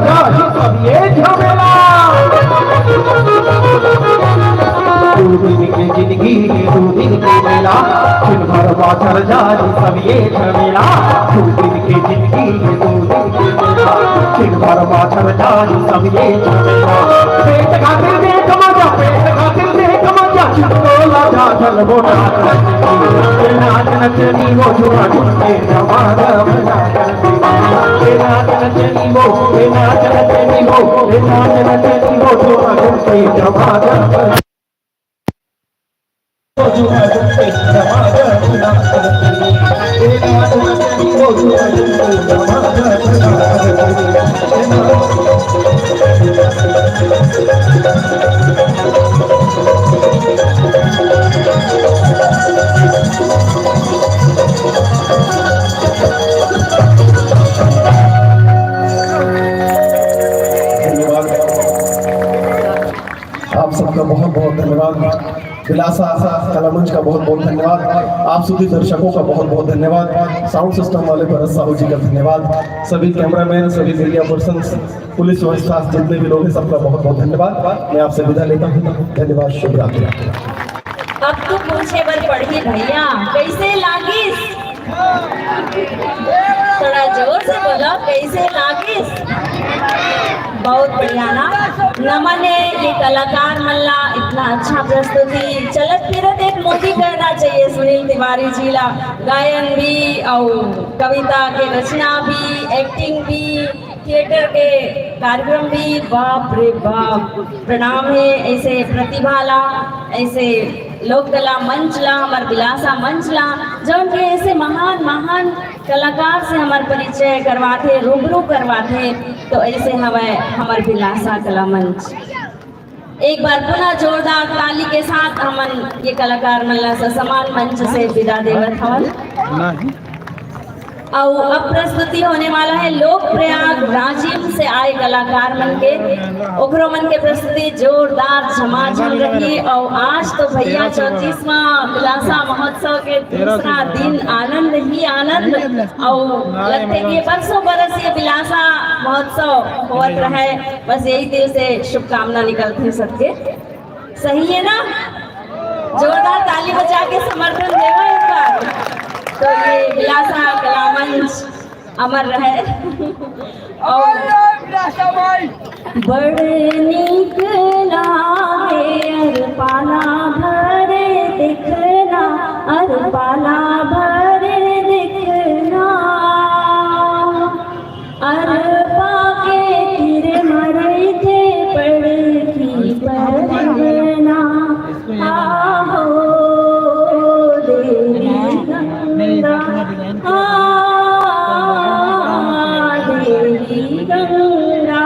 जाहि सब ये झमेला। दो दिन की जिंदगी दो दिन के मेला, दिन भर बाछर जाहि सब ये झमेला। दो दिन की जिंदगी दो दिन के मेला, दिन भर बाछर जाहि सब ये झमेला। पेट खातिर देख मजा, पेट खातिर देख मजा, चित्तोला जाचल वो नाच नचनी वो झूमा झूमते जमाग मजा करती। नाच नचनी वो नाच नचनी वो नाच नचनी वो झूमा झूमते जमाग झूमा झूमते जमाग नाच करती। नाच नचनी वो झूमा झूमते जमाग आप सबका बहुत बहुत धन्यवाद। विलासा कला मंच का बहुत बहुत धन्यवाद। आप सभी दर्शकों का बहुत बहुत धन्यवाद। साउंड सिस्टम वाले भरत साहू जी का धन्यवाद। सभी कैमरामैन, सभी मीडिया पर्सन्स, पुलिस व्यवस्था, जितने भी लोग हैं, सबका बहुत बहुत धन्यवाद। मैं आपसे विदा लेता हूँ। धन्यवाद, शुभ रात्रि। अब तो पूछे बर पढ़ी भैया, कैसे लागिस? थोड़ा जोर से बोलो, कैसे लागिस? बहुत बढ़िया ना। नमन है ये कलाकार मल्ला, इतना अच्छा प्रस्तुति। चलत फिरत एक मोदी करना चाहिए सुनील तिवारी जी ला। गायन भी और कविता के रचना भी, एक्टिंग भी, थिएटर के कार्यक्रम भी। बाप रे बाप, प्रणाम है ऐसे प्रतिभा ला, ऐसे लोक कला मंच ला, हमार विलासा मंच ला, जौन के ऐसे महान महान कलाकार से हमार परिचय करवाते, रूबरू करवाते। तो ऐसे हमें हमार विलासा कला मंच एक बार पुनः जोरदार ताली के साथ हमन ये कलाकार मल्ला समान मंच से विदा देवत हवन। और अब प्रस्तुति होने वाला है लोक प्रयाग राजिम से आए कलाकार मन के, ओकरो मन के प्रस्तुति जोरदार झमाझम रही। और आज तो भैया 34वां विलासा महोत्सव के दूसरा दिन, आनंद ही आनंद। और लगते कि बरसों बरस ये विलासा महोत्सव होत रहे, बस यही दिल से शुभकामना निकलती है सबके। सही है ना? जोरदार ताली बजा के समर्थन देवा एक बार। तो ये विलासा कला मंच अमर रहे। और बड़े नीक लागे अरपाला भरे दिखना, अरपाला भरे दिखना, अरपा के तीर मरे थे पड़ती पड़ना। आहो देवी देवी गंगा,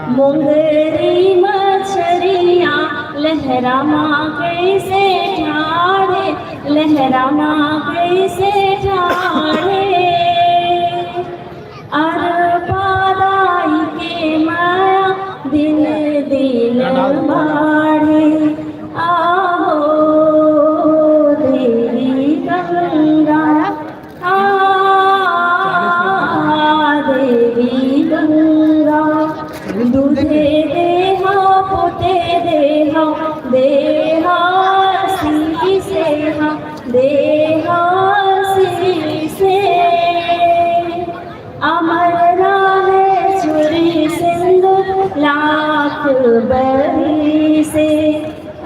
मुंगरी मछरिया लहरामा कैसे ठाड़े, लहरामा कैसे ठाड़े, अरपादाई के माया दिन दिन बाढ़े। आहो देवी गंगा, देवी गंगा, दूधे देहा पोते देहा, देहा सी से हा, देहा सी से, अमर राहे चुरी सिंदूर लाख बरी से।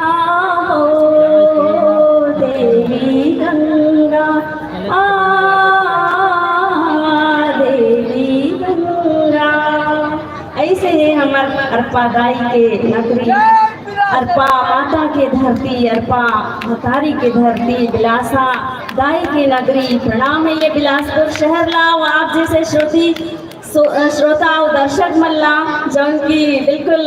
आहो देवी गंगा, देवी गंगा। ऐसे ही हमार अरपा दाई के नगरी, अरपा माता के धरती, अरपा मतारी के धरती, विलासा दाई के नगरी। प्रणाम है ये बिलासपुर शहर ला। आप जैसे श्रोता और दर्शक मल्ला जौन की बिल्कुल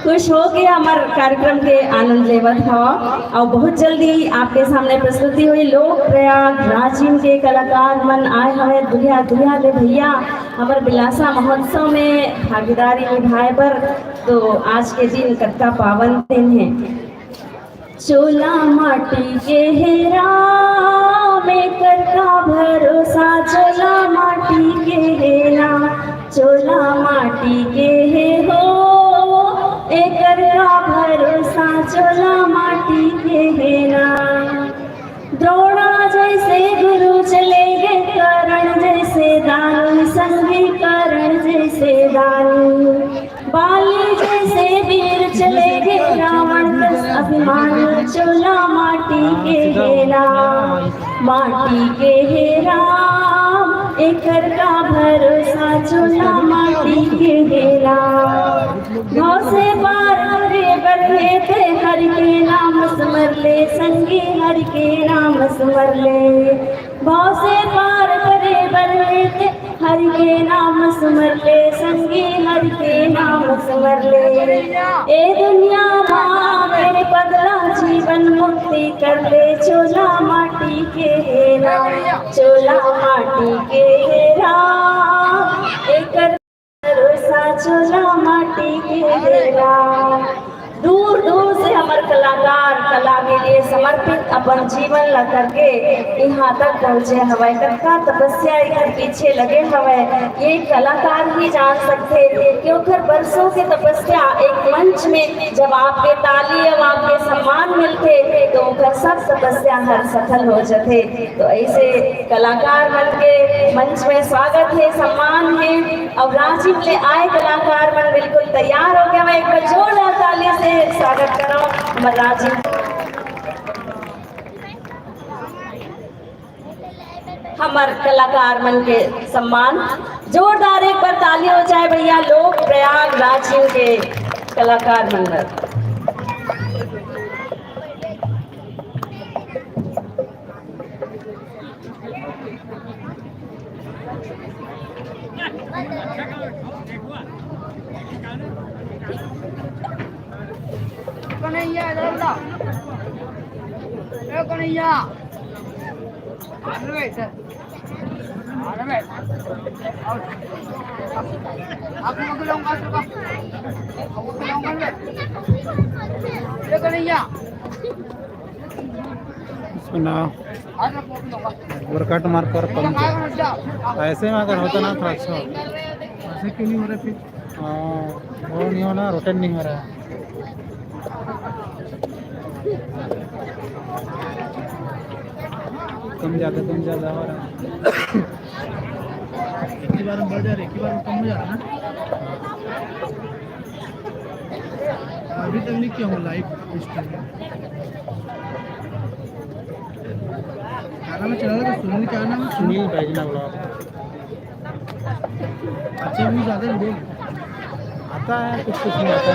खुश हो के हमारे कार्यक्रम के आनंद लेवत हवा। और बहुत जल्दी आपके सामने प्रस्तुति हुई लोक प्रयाग राजिम के कलाकार मन आए हवे दुनिया दुनिया ले भैया हमारे बिलासा महोत्सव में भागीदारी निभाए पर। तो आज के दिन कत्ता पावन दिन है। चोला माटी के हेरा में करता भरोसा, चोला माटी के हेरा, चोला माटी के है हो, एकर का भरोसा चोला माटी के है ना। द्रोणा जैसे गुरु चले गए, कर्ण जैसे दानी संगी कर्ण जैसे दानी, बाली जैसे वीर चले गए, रावण दस अभिमानी चोला माटी के है राम, माटी के है राम, एकर का भरोसा चोला माटी के है राम। भव से पार करे बढ़े थे, हरि के नाम स्मर ले संगी हरि के नाम स्मर ले। भव से पार करे बढ़े थे, हरि के नाम स्मर ले संगी हरि के नाम स्मर ले। ए दुनिया माँ मेरे पगला जीवन मुक्ति कर दे, चोला माटी के है राम, चोला माटी के है राम, एकर भरोसा चोला माटी के है राम। दूर दूर से हमारे कलाकार कला के लिए समर्पित अपन जीवन ला करके यहाँ तक पहुँचे हवे, कतका तपस्या इधर पीछे लगे हवे, ये कलाकार ही जान सकते क्योंकि बरसों की तपस्या एक मंच में जब आपके ताली और आपके सम्मान मिलते तो उनका सब तपस्या हर सफल हो जाते। तो ऐसे कलाकार बन के मंच में स्वागत है, सम्मान है। अब राजीव ले आए कलाकार मन बिल्कुल तैयार हो गया, मैं एक बार जोरदार ताली से स्वागत करो हमारे राजीव। हमारे कलाकार मन के सम्मान जोरदार एक बार ताली हो जाए भैया लोग प्रयाग राजीव के कलाकार मंडल। कन्हैया इधर ला, ए कन्हैया अरे बैठ, अरे बैठ, आप लोग लाऊंगा तो आप लाऊंगा ले, ए कन्हैया सुना वर्कआउट मार कर ऐसे में अगर होता ना थोड़ा अच्छा ऐसे क्यों नहीं हो रहा फिर? वो नहीं हो रहा, रोटेट नहीं हो रहा है। कम ज़्यादा हो रहा है। एक ही बार में बढ़ जा रहा है, एक ही बार में कम हो जा रहा है ना। अभी तक नहीं किया हूँ लाइव गाना में चला था तो सुनील क्या नाम है? सुनील बैजना ब्लॉग। अच्छा भी ज़्यादा वीडियो आता है, कुछ कुछ नहीं आता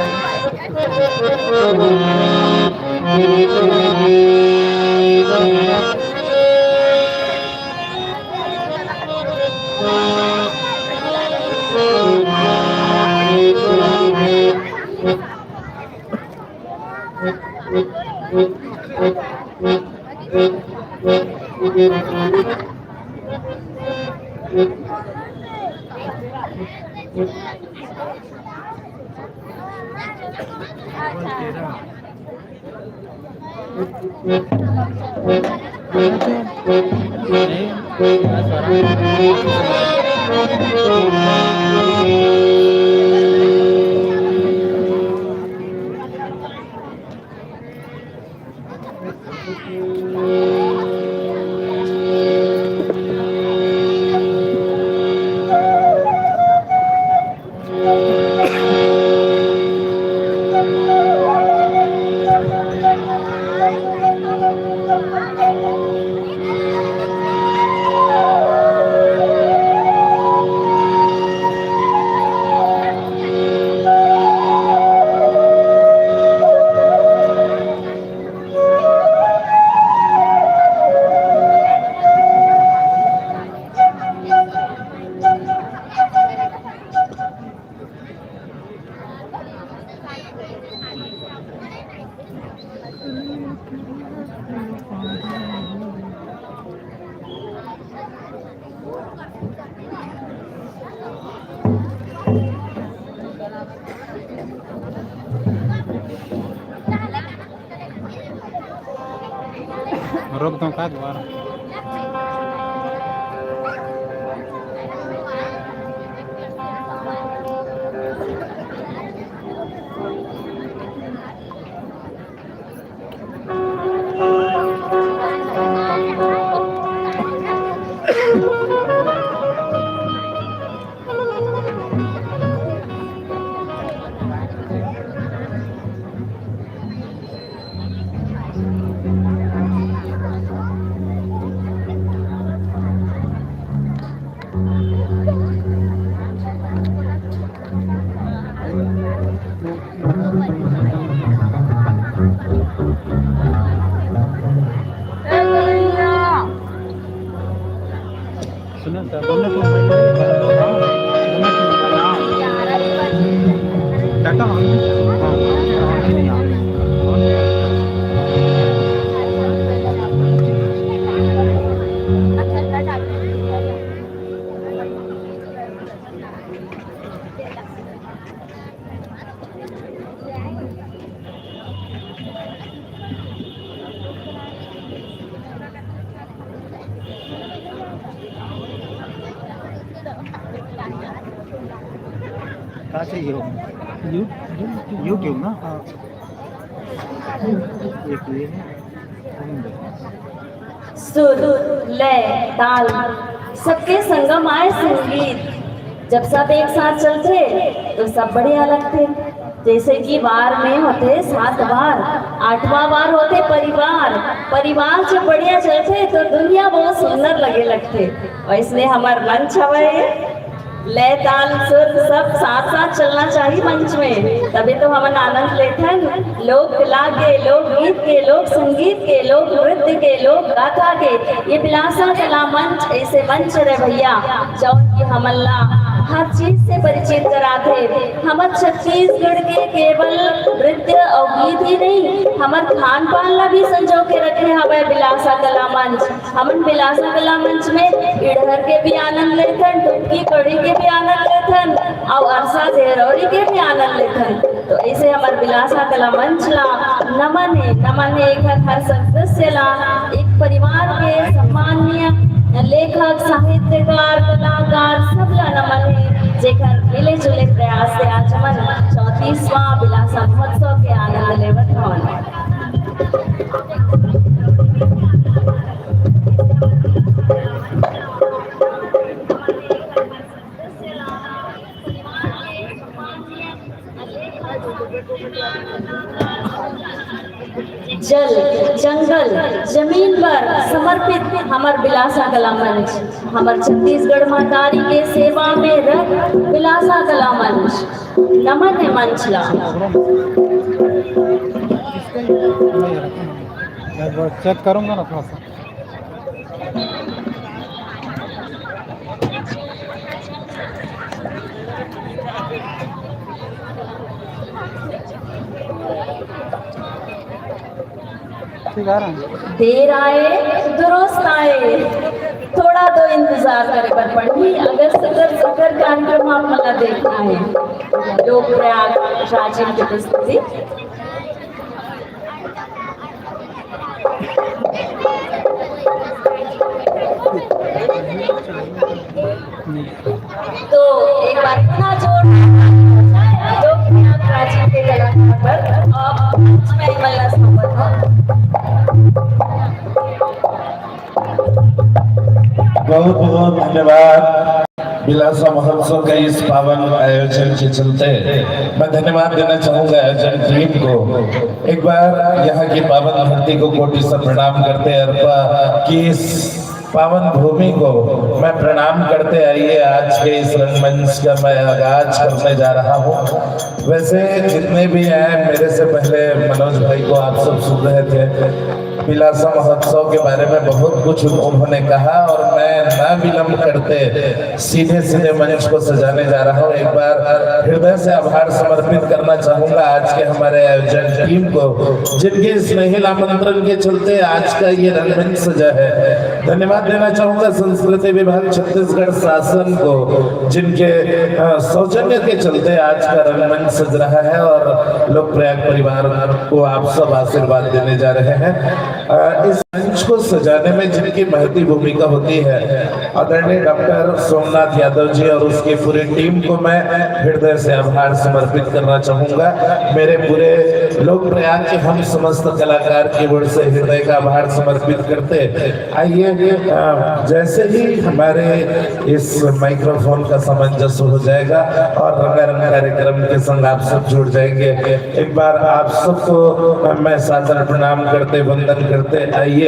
रोक दो का दोबारा। सुनो तो दोनों को डाटा क्या चाहिए यूट्यूब ना हाँ एक ये है सुर लय ताल सबके संगम आए संगीत जब सब एक साथ चलते तो सब बढ़िया लगते। जैसे कि वार में होते 7 बार, 8वां बार होते परिवार। परिवार जब बढ़िया चलते तो दुनिया बहुत सुंदर लगे लगते। वैसे हमार मंच हवे लय ताल सुर सब साथ साथ चलना चाहिए मंच में, तभी तो हम आनंद लेते हैं। लोक कला के, लोक गीत के, लोक संगीत के, लोक नृत्य के, लोक गाथा के ये बिलासा कला मंच ऐसे मंच रे भैया जौन की हमला हर चीज से परिचित कराते। हमर छत्तीसगढ़ के केवल नृत्य और गीत ही नहीं, हमर खान पान ला भी संजो के रखे हमें बिलासा कला मंच। हम बिलासा कला मंच में इड़हर के भी आनंद लेथन, टुटकी कड़ी के भी आनंद लेथन और अरसा देहरौरी के भी आनंद लेथन। तो ऐसे हमार बिलासा कला मंच ला नमन है एक हर सदस्य ला एक परिवार के सम्माननीय लेखक, साहित्यकार, कलाकार सब ला नमन है जेकर मिले जुले प्रयास से आज मन 34वां बिलासा महोत्सव के आनंद लेवत हवन। जल जंगल जमीन पर समर्पित हमार बिलासा कला मंच, हमार छत्तीसगढ़ महतारी के सेवा में रख बिलासा कला मंच नमन है मंच ला। चेक करूंगा ना थोड़ा सा। ठीक आ रहा है। देर आए दुरुस्त आए, थोड़ा तो इंतजार करे पर पड़ी। अगर सकर कार्यक्रम आप मला देखना है लोक प्रयाग प्राचीन की प्रस्तुति। तो एक बार इतना जोर लोक प्रयाग प्राचीन के कलाकार पर आप मैं मल्ला संपत हूँ। बहुत बहुत धन्यवाद। बिलासा महोत्सव के इस पावन आयोजन के चलते मैं धन्यवाद देना चाहूंगा आयोजन टीम को। एक बार यहाँ की पावन धरती को कोटि से प्रणाम करते अर्पा की इस पावन भूमि को मैं प्रणाम करते आइए आज के इस रंगमंच का मैं आगाज करने जा रहा हूँ। वैसे जितने भी आए मेरे से पहले मनोज भाई को आप सब सुन रहे थे। बिलासा महोत्सव के बारे में बहुत कुछ उन्होंने कहा और मैं ना विलंब करते सीधे मंच को सजाने जा रहा हूँ। एक बार हृदय से आभार समर्पित करना चाहूंगा आज के हमारे आयोजन टीम को जिनके स्नेहिल आमंत्रण के चलते आज का ये रंगमंच सजा है। धन्यवाद देना चाहूंगा संस्कृति विभाग छत्तीसगढ़ शासन को जिनके सौजन्य के चलते आज का रंगमंच सज रहा है और लोक प्रयाग परिवार को आप सब आशीर्वाद देने जा रहे हैं। इस मंच को सजाने में जिनकी महती भूमिका होती है आदरणीय डॉक्टर सोमनाथ यादव जी और उसकी पूरी टीम को मैं हृदय से आभार समर्पित करना चाहूंगा। मेरे पूरे लोक प्रयाग के हम समस्त कलाकार की ओर से हृदय का आभार समर्पित करते। आइए जैसे ही हमारे इस माइक्रोफोन का सामंजस्य हो जाएगा और रंगारंग कार्यक्रम के संग आप सब जुड़ जाएंगे, एक बार आप सबको मैं सादर प्रणाम करते वंदन करते आइए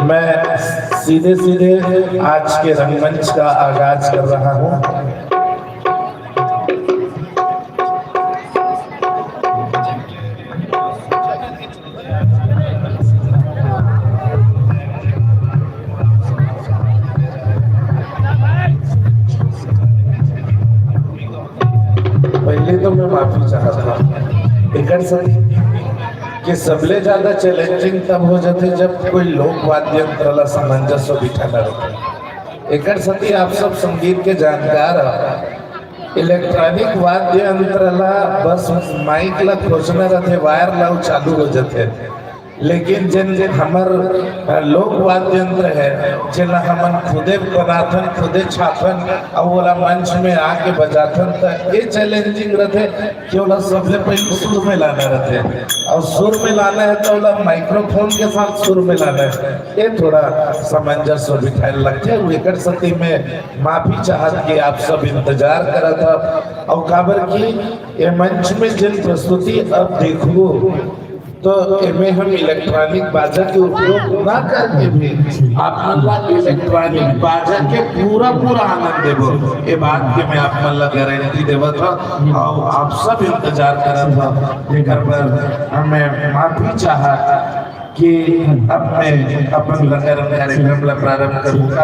मैं सीधे सीधे आज के रंगमंच का आगाज कर रहा हूं। पहले तो मैं माफी चाहता हूँ एक कि सबले ज्यादा चैलेंजिंग तब हो जाते जब कोई लोक वाद्य यंत्र ला सामंजस्य बिठाना रहता। एक सती आप सब संगीत के जानकार इलेक्ट्रॉनिक वाद्य यंत्र ला बस माइक ला खोजना रहते, वायर ला चालू हो जाते, लेकिन जिन जिन हमर लोक वाद्य यंत्र है जिन हमन खुदे बनाथन खुदे छापन और वाला मंच में आके बजाथन तो ये चैलेंजिंग रहते कि वाला सबसे पहले सुर में लाना रहते और सुर में लाना है तो वाला माइक्रोफोन के साथ सुर में लाना है, ये थोड़ा सामंजस्य बिठाए लगते हैं। एक सती में माफी चाहत कि आप सब इंतजार करा था और काबर की ये मंच में जिन प्रस्तुति अब देखो तो इनमें हम इलेक्ट्रॉनिक बाजा के उपयोग ना करके भी आप मतलब इलेक्ट्रॉनिक बाजा के पूरा आनंद देवो, ये बात के मैं आप मतलब गारंटी देवा था और आप सब इंतजार करा था। लेकर पर हमें माफी चाहा कि अब मैं अपन कार्यक्रम प्रारंभ करूँगा।